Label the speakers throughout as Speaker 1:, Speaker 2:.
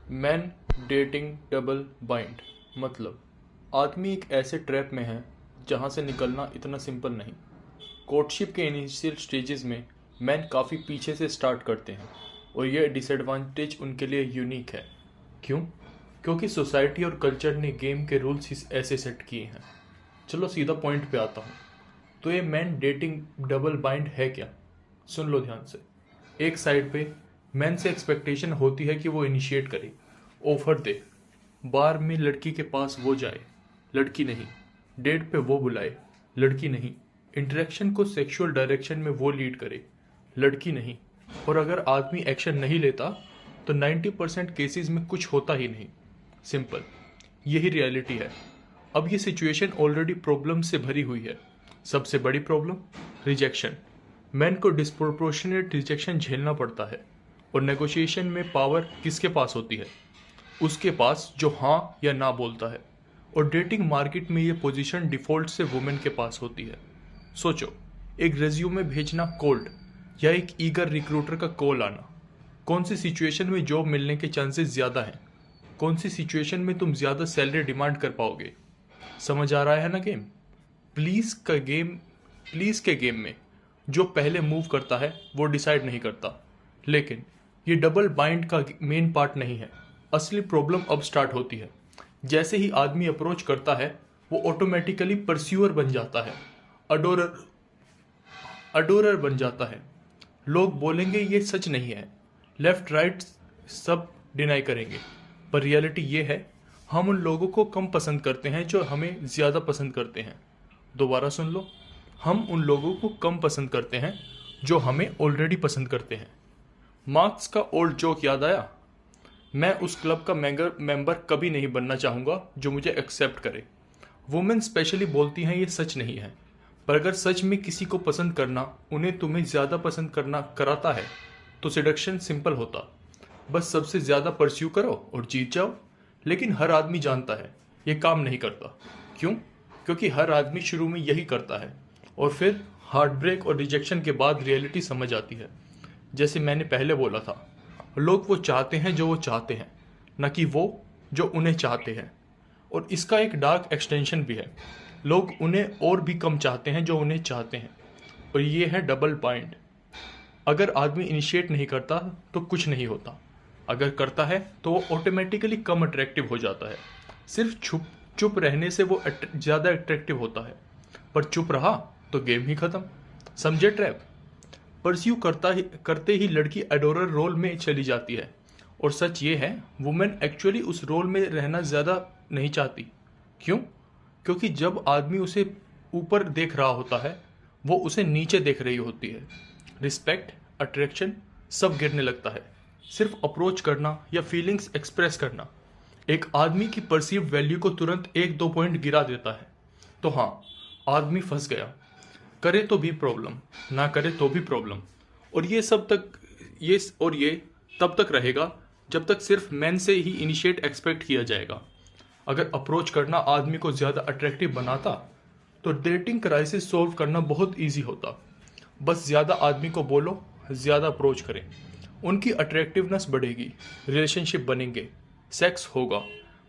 Speaker 1: Man dating double bind मतलब आदमी एक ऐसे ट्रैप में है जहां से निकलना इतना सिंपल नहीं। कोर्टशिप के इनिशियल स्टेजेस में मैन काफ़ी पीछे से स्टार्ट करते हैं और यह डिसएडवांटेज उनके लिए यूनिक है। क्यों? क्योंकि सोसाइटी और कल्चर ने गेम के रूल्स ही ऐसे सेट किए हैं। चलो सीधा पॉइंट पे आता हूँ। तो ये मैन डेटिंग डबल बाइंड है क्या? सुन लो ध्यान से। एक साइड पे मैन से एक्सपेक्टेशन होती है कि वो इनिशिएट करे, ऑफर दे, बार में लड़की के पास वो जाए, लड़की नहीं, डेट पे वो बुलाए, लड़की नहीं, इंटरेक्शन को सेक्सुअल डायरेक्शन में वो लीड करे, लड़की नहीं। और अगर आदमी एक्शन नहीं लेता तो 90% केसेस में कुछ होता ही नहीं। सिंपल, यही रियलिटी है। अब ये सिचुएशन ऑलरेडी प्रॉब्लम से भरी हुई है। सबसे बड़ी प्रॉब्लम रिजेक्शन। मैन को डिस्प्रोपोर्शनेट रिजेक्शन झेलना पड़ता है और नेगोशिएशन में पावर किसके पास होती है? उसके पास जो हाँ या ना बोलता है। और डेटिंग मार्केट में ये पोजीशन डिफॉल्ट से वुमेन के पास होती है। सोचो, एक रेज्यूमे भेजना कोल्ड या एक ईगर रिक्रूटर का कॉल आना। कौन सी सिचुएशन में जॉब मिलने के चांसेस ज़्यादा हैं? कौन सी सिचुएशन में तुम ज़्यादा सैलरी डिमांड कर पाओगे? समझ आ रहा है ना गेम? प्लीज़ के गेम में जो पहले मूव करता है वो डिसाइड नहीं करता। लेकिन ये डबल बाइंड का मेन पार्ट नहीं है। असली प्रॉब्लम अब स्टार्ट होती है। जैसे ही आदमी अप्रोच करता है वो ऑटोमेटिकली परस्यूअर बन जाता है, अडोरर अडोरर बन जाता है। लोग बोलेंगे ये सच नहीं है, लेफ्ट राइट सब डिनाई करेंगे, पर रियलिटी ये है हम उन लोगों को कम पसंद करते हैं जो हमें ज़्यादा पसंद करते हैं। दोबारा सुन लो, हम उन लोगों को कम पसंद करते हैं जो हमें ऑलरेडी पसंद करते हैं। मार्क्स का ओल्ड जोक याद आया? मैं उस क्लब का मेंबर कभी नहीं बनना चाहूँगा जो मुझे एक्सेप्ट करे। वुमेन स्पेशली बोलती हैं ये सच नहीं है, पर अगर सच में किसी को पसंद करना उन्हें तुम्हें ज़्यादा पसंद करना कराता है तो सिडक्शन सिंपल होता। बस सबसे ज़्यादा परस्यू करो और जीत जाओ। लेकिन हर आदमी जानता है ये काम नहीं करता। क्यों? क्योंकि हर आदमी शुरू में यही करता है और फिर हार्ट ब्रेक और रिजेक्शन के बाद रियलिटी समझ आती है। जैसे मैंने पहले बोला था, लोग वो चाहते हैं जो वो चाहते हैं, न कि वो जो उन्हें चाहते हैं। और इसका एक डार्क एक्सटेंशन भी है, लोग उन्हें और भी कम चाहते हैं जो उन्हें चाहते हैं। और ये है डबल बाइंड। अगर आदमी इनिशिएट नहीं करता तो कुछ नहीं होता, अगर करता है तो वो ऑटोमेटिकली कम अट्रैक्टिव हो जाता है। सिर्फ चुप रहने से वो ज़्यादा अट्रैक्टिव होता है, पर चुप रहा तो गेम ही खत्म। समझे ट्रैप? परस्यू करते ही लड़की एडोरर रोल में चली जाती है। और सच ये है, वुमेन एक्चुअली उस रोल में रहना ज़्यादा नहीं चाहती। क्यों? क्योंकि जब आदमी उसे ऊपर देख रहा होता है वो उसे नीचे देख रही होती है। रिस्पेक्ट, अट्रैक्शन सब गिरने लगता है। सिर्फ अप्रोच करना या फीलिंग्स एक्सप्रेस करना एक आदमी की परसीव्ड वैल्यू को तुरंत 1-2 पॉइंट गिरा देता है। तो हाँ, आदमी फंस गया। करे तो भी प्रॉब्लम, ना करे तो भी प्रॉब्लम। और ये तब तक रहेगा जब तक सिर्फ मैन से ही इनिशिएट एक्सपेक्ट किया जाएगा। अगर अप्रोच करना आदमी को ज़्यादा अट्रैक्टिव बनाता तो डेटिंग क्राइसिस सॉल्व करना बहुत ईजी होता। बस ज़्यादा आदमी को बोलो, ज़्यादा अप्रोच करें, उनकी अट्रैक्टिवनेस बढ़ेगी, रिलेशनशिप बनेंगे, सेक्स होगा।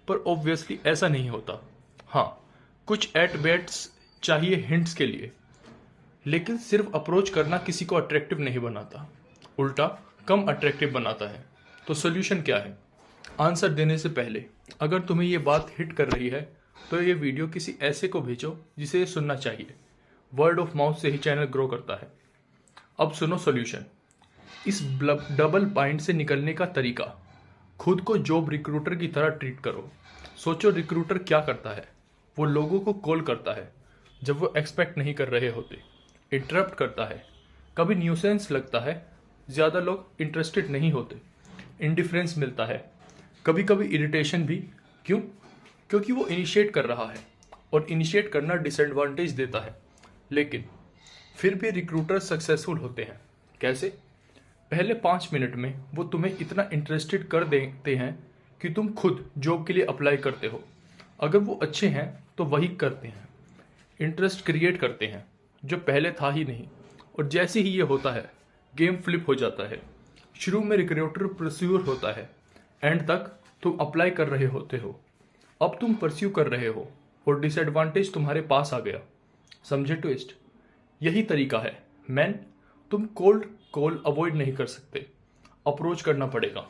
Speaker 1: पर ऑब्वियसली ऐसा नहीं होता। हाँ, कुछ एट बैट्स चाहिए हिंट्स के लिए, लेकिन सिर्फ अप्रोच करना किसी को अट्रैक्टिव नहीं बनाता, उल्टा कम अट्रैक्टिव बनाता है। तो सोल्यूशन क्या है? आंसर देने से पहले अगर तुम्हें ये बात हिट कर रही है तो ये वीडियो किसी ऐसे को भेजो जिसे ये सुनना चाहिए। वर्ड ऑफ माउथ से ही चैनल ग्रो करता है। अब सुनो सोल्यूशन। इस डबल बाइंड से निकलने का तरीका, खुद को जॉब रिक्रूटर की तरह ट्रीट करो। सोचो रिक्रूटर क्या करता है? वो लोगों को कॉल करता है जब वो एक्सपेक्ट नहीं कर रहे होते, इंटरप्ट करता है, कभी न्यूसेंस लगता है, ज़्यादा लोग इंटरेस्टेड नहीं होते, इंडिफरेंस मिलता है, कभी कभी इरिटेशन भी। क्यों? क्योंकि वो इनिशिएट कर रहा है और इनिशिएट करना डिसएडवांटेज देता है। लेकिन फिर भी रिक्रूटर सक्सेसफुल होते हैं। कैसे? पहले 5 मिनट में वो तुम्हें इतना इंटरेस्टेड कर देते हैं कि तुम खुद जॉब के लिए अप्लाई करते हो। अगर वो अच्छे हैं तो वही करते हैं, इंटरेस्ट क्रिएट करते हैं जो पहले था ही नहीं। और जैसे ही ये होता है गेम फ्लिप हो जाता है। शुरू में रिक्रूटर परस्यूअर होता है, एंड तक तुम अप्लाई कर रहे होते हो, अब तुम परस्यू कर रहे हो और डिसएडवांटेज तुम्हारे पास आ गया। समझे ट्विस्ट? यही तरीका है मैन। तुम कोल्ड कॉल अवॉइड नहीं कर सकते, अप्रोच करना पड़ेगा।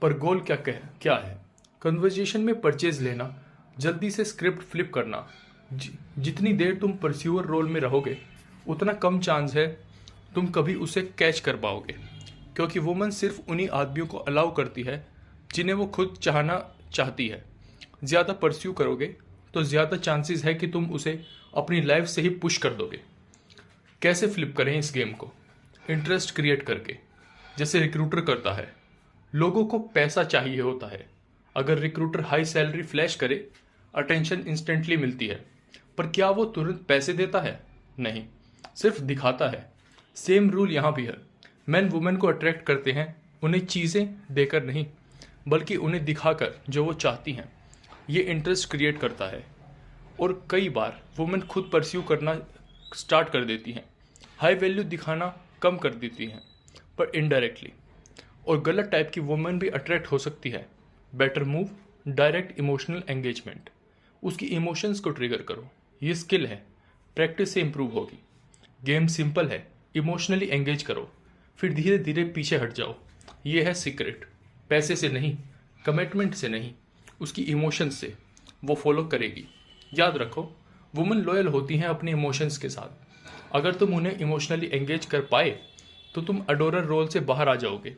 Speaker 1: पर गोल क्या है? कन्वर्जेशन में परचेज लेना, जल्दी से स्क्रिप्ट फ्लिप करना। जितनी देर तुम परस्यूअर रोल में रहोगे उतना कम चांस है तुम कभी उसे कैच कर पाओगे, क्योंकि वुमन सिर्फ उन्हीं आदमियों को अलाउ करती है जिन्हें वो खुद चाहना चाहती है। ज़्यादा परस्यू करोगे तो ज़्यादा चांसेस है कि तुम उसे अपनी लाइफ से ही पुश कर दोगे। कैसे फ्लिप करें इस गेम को? इंटरेस्ट क्रिएट करके, जैसे रिक्रूटर करता है। लोगों को पैसा चाहिए होता है। अगर रिक्रूटर हाई सैलरी फ्लैश करे, अटेंशन इंस्टेंटली मिलती है, पर क्या वो तुरंत पैसे देता है? नहीं, सिर्फ दिखाता है। सेम रूल यहाँ भी है। मैन वुमेन को अट्रैक्ट करते हैं उन्हें चीज़ें देकर नहीं, बल्कि उन्हें दिखाकर जो वो चाहती हैं। ये इंटरेस्ट क्रिएट करता है और कई बार वुमेन खुद परस्यू करना स्टार्ट कर देती हैं। हाई वैल्यू दिखाना कम कर देती हैं, पर इनडायरेक्टली। और गलत टाइप की वुमेन भी अट्रैक्ट हो सकती है। Better move, direct emotional engagement. उसकी इमोशंस को ट्रिगर करो। ये स्किल है, प्रैक्टिस से इंप्रूव होगी। गेम सिंपल है, इमोशनली एंगेज करो, फिर धीरे धीरे पीछे हट जाओ। ये है सीक्रेट। पैसे से नहीं, कमिटमेंट से नहीं, उसकी इमोशंस से। वो फॉलो करेगी। याद रखो, वुमेन लॉयल होती हैं अपने इमोशंस के साथ। अगर तुम उन्हें इमोशनली एंगेज कर पाए तो तुम अडोरर रोल से बाहर आ जाओगे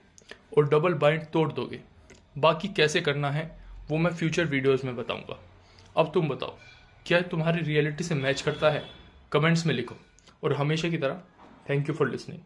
Speaker 1: और डबल बाइंड तोड़ दोगे। बाकी कैसे करना है वो मैं फ्यूचर वीडियोस में बताऊंगा। अब तुम बताओ, क्या तुम्हारी रियलिटी से मैच करता है? कमेंट्स में लिखो। और हमेशा की तरह थैंक यू फॉर लिसनिंग।